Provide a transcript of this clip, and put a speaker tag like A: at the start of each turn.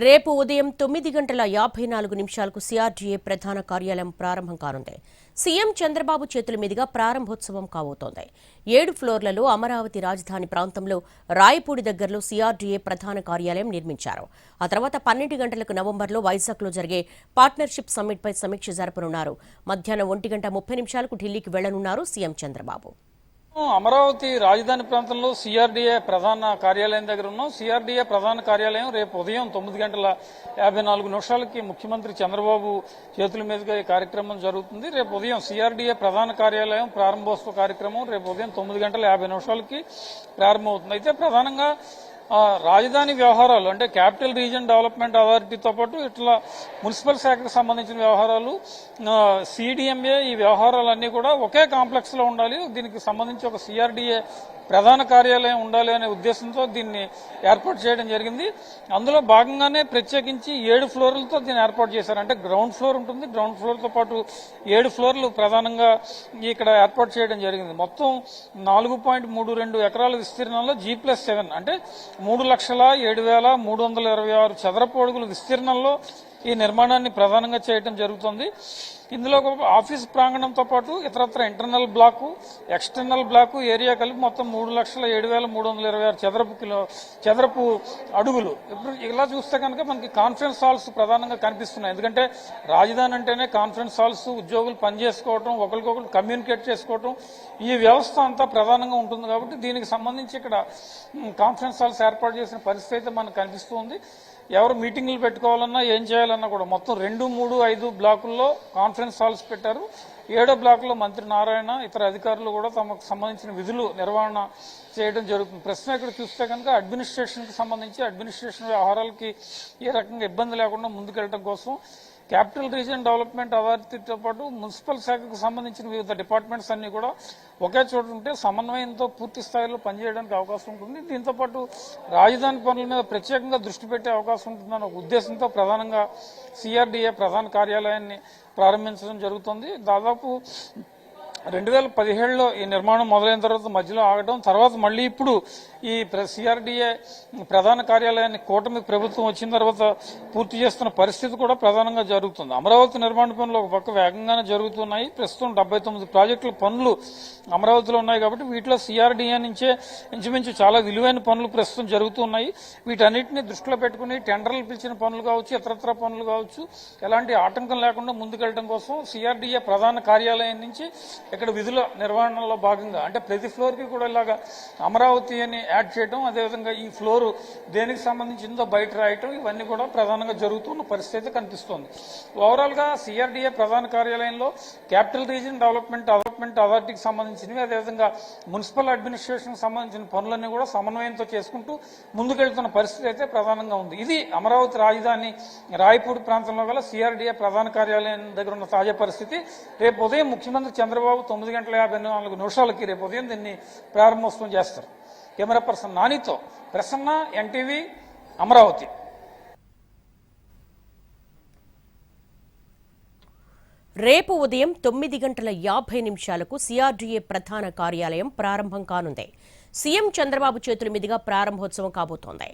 A: రేపు ఉదయం 9:54 సిఆర్డీఏ ప్రధాన కార్యాలయం ప్రారంభం కానుంది. సీఎం చంద్రబాబు చేతుల మీదుగా ప్రారంభోత్సవం కాబోతోంది. 7 ఫ్లోర్లలో అమరావతి రాజధాని ప్రాంతంలో రాయపూడి దగ్గరలో సిఆర్డీఏ ప్రధాన కార్యాలయం నిర్మించారు. ఆ తర్వాత 12 గంటలకు నవంబర్లో వైజాగ్లో జరిగే పార్ట్నర్షిప్ సమ్మిట్పై సమీక్ష జరపనున్నారు. మధ్యాహ్నం 1:30 ఢిల్లీకి వెళ్లనున్నారు సీఎం చంద్రబాబు.
B: అమరావతి రాజధాని ప్రాంతంలో సిఆర్డీఏ ప్రధాన కార్యాలయం దగ్గర ఉన్నాం. సిఆర్డీఏ ప్రధాన కార్యాలయం రేపు ఉదయం 9:54 ముఖ్యమంత్రి చంద్రబాబు చేతుల మీదుగా ఈ కార్యక్రమం జరుగుతుంది. రేపు ఉదయం సిఆర్డీఏ ప్రధాన కార్యాలయం ప్రారంభోత్సవ కార్యక్రమం రేపు ఉదయం 9:50 ప్రారంభమవుతుంది. అయితే ప్రధానంగా రాజధాని వ్యవహారాలు అంటే క్యాపిటల్ రీజియన్ డెవలప్మెంట్ అథారిటీతో పాటు ఇట్లా మున్సిపల్ శాఖకు సంబంధించిన వ్యవహారాలు, సిడిఎంఏ, ఈ వ్యవహారాలన్నీ కూడా ఒకే కాంప్లెక్స్ లో ఉండాలి. దీనికి సంబంధించి ఒక సిఆర్డీఏ ప్రధాన కార్యాలయం ఉండాలి అనే ఉద్దేశంతో దీన్ని ఏర్పాటు చేయడం జరిగింది. అందులో భాగంగానే ప్రత్యేకించి 7 ఫ్లోర్లతో దీన్ని ఏర్పాటు చేశారు. అంటే గ్రౌండ్ ఫ్లోర్ ఉంటుంది, గ్రౌండ్ ఫ్లోర్ తో పాటు 7 ఫ్లోర్లు ప్రధానంగా ఇక్కడ ఏర్పాటు చేయడం జరిగింది. మొత్తం 4.32 ఎకరాల విస్తీర్ణంలో G+7 అంటే 3,07,326 చదరపు అడుగుల విస్తీర్ణంలో ఈ నిర్మాణాన్ని ప్రధానంగా చేయడం జరుగుతుంది. ఇందులో ఆఫీస్ ప్రాంగణంతో పాటు ఇతరత్ర internal block, external block area కలిపి మొత్తం 3,07,326 చదరపు అడుగులు. ఇప్పుడు ఇలా చూస్తే కనుక మనకి కాన్ఫరెన్స్ హాల్స్ ప్రధానంగా కనిపిస్తున్నాయి. ఎందుకంటే రాజధాని అంటేనే కాన్ఫరెన్స్ హాల్స్, ఉద్యోగులు పనిచేసుకోవడం, ఒకరికొకరు కమ్యూనికేట్ చేసుకోవడం, ఈ వ్యవస్థ అంతా ప్రధానంగా ఉంటుంది. కాబట్టి దీనికి సంబంధించి ఇక్కడ కాన్ఫరెన్స్ హాల్స్ ఏర్పాటు చేసిన పరిస్థితి అయితే మనకు కనిపిస్తుంది. ఎవరు మీటింగ్లు పెట్టుకోవాలన్నా ఏం చేయాలన్నా కూడా మొత్తం 2, 3, 5 బ్లాకుల్లో కాన్ఫరెన్స్ హాల్స్ పెట్టారు. 7వ బ్లాకులో మంత్రి నారాయణ, ఇతర అధికారులు కూడా తమకు సంబంధించిన విధులు నిర్వహణ చేయడం జరుగుతుంది. ప్రశ్న ఇక్కడ చూస్తే కనుక అడ్మినిస్ట్రేషన్కి సంబంధించి అడ్మినిస్ట్రేషన్ వ్యవహారాలకి ఏ రకంగా ఇబ్బంది లేకుండా ముందుకెళ్లడం కోసం క్యాపిటల్ రీజియన్ డెవలప్మెంట్ అథారిటీతో పాటు మున్సిపల్ శాఖకు సంబంధించిన వివిధ డిపార్ట్మెంట్స్ అన్ని కూడా ఒకే చోట ఉంటే సమన్వయంతో పూర్తి స్థాయిలో పనిచేయడానికి అవకాశం ఉంటుంది. దీంతో పాటు రాజధాని పనుల మీద ప్రత్యేకంగా దృష్టి పెట్టే అవకాశం ఉంటుందన్న ఉద్దేశంతో ప్రధానంగా సిఆర్డీఏ ప్రధాన కార్యాలయాన్ని ప్రారంభించడం జరుగుతుంది. దాదాపు 2017లో ఈ నిర్మాణం మొదలైన తర్వాత మధ్యలో ఆగడం, తర్వాత మళ్ళీ ఇప్పుడు ఈ సిఆర్డీఏ ప్రధాన కార్యాలయాన్ని కూటమి ప్రభుత్వం వచ్చిన తర్వాత పూర్తి చేస్తున్న పరిస్థితి కూడా ప్రధానంగా జరుగుతుంది. అమరావతి నిర్మాణ పనులు ఒక పక్క వేగంగానే జరుగుతున్నాయి. ప్రస్తుతం 79 ప్రాజెక్టుల పనులు అమరావతిలో ఉన్నాయి. కాబట్టి వీటిలో సిఆర్డీఏ నుంచే ఇంచుమించు చాలా విలువైన పనులు ప్రస్తుతం జరుగుతున్నాయి. వీటన్నిటిని దృష్టిలో పెట్టుకుని టెండర్లు పిలిచిన పనులు కావచ్చు, ఇతరత్ర పనులు కావచ్చు, ఎలాంటి ఆటంకం లేకుండా ముందుకెళ్లడం కోసం సిఆర్డీఏ ప్రధాన కార్యాలయం నుంచి ఇక్కడ విధుల నిర్వహణలో భాగంగా అంటే ప్రతి ఫ్లోర్ కి కూడా ఇలాగా అమరావతి అని యాడ్ చేయడం, అదేవిధంగా ఈ ఫ్లోర్ దేనికి సంబంధించిందో బయట రాయటం, ఇవన్నీ కూడా ప్రధానంగా జరుగుతున్న పరిస్థితి కనిపిస్తోంది. ఓవరాల్ గా సిఆర్డీఏ ప్రధాన కార్యాలయంలో క్యాపిటల్ రీజియన్ డెవలప్మెంట్ అథారిటీకి సంబంధించినవి, అదేవిధంగా మున్సిపల్ అడ్మినిస్ట్రేషన్ సంబంధించిన పనులన్నీ కూడా సమన్వయంతో చేసుకుంటూ ముందుకెళ్తున్న పరిస్థితి అయితే ప్రధానంగా ఉంది. ఇది అమరావతి రాజధాని రాయపూడి ప్రాంతంలో గల సిఆర్డీఏ ప్రధాన కార్యాలయం దగ్గర ఉన్న తాజా పరిస్థితి. రేపు ఉదయం ముఖ్యమంత్రి చంద్రబాబు 9:54 రేపు ఉదయం దీన్ని ప్రారంభోత్సవం చేస్తారు. కెమెరా పర్సన్ నానితో ప్రసన్న, ఎన్టీవీ, అమరావతి.
A: రేపు ఉదయం 9:50 సిఆర్డీఏ ప్రధాన కార్యాలయం ప్రారంభం కానుంది. సీఎం చంద్రబాబు చేతుల మీదుగా ప్రారంభోత్సవం కాబోతోంది.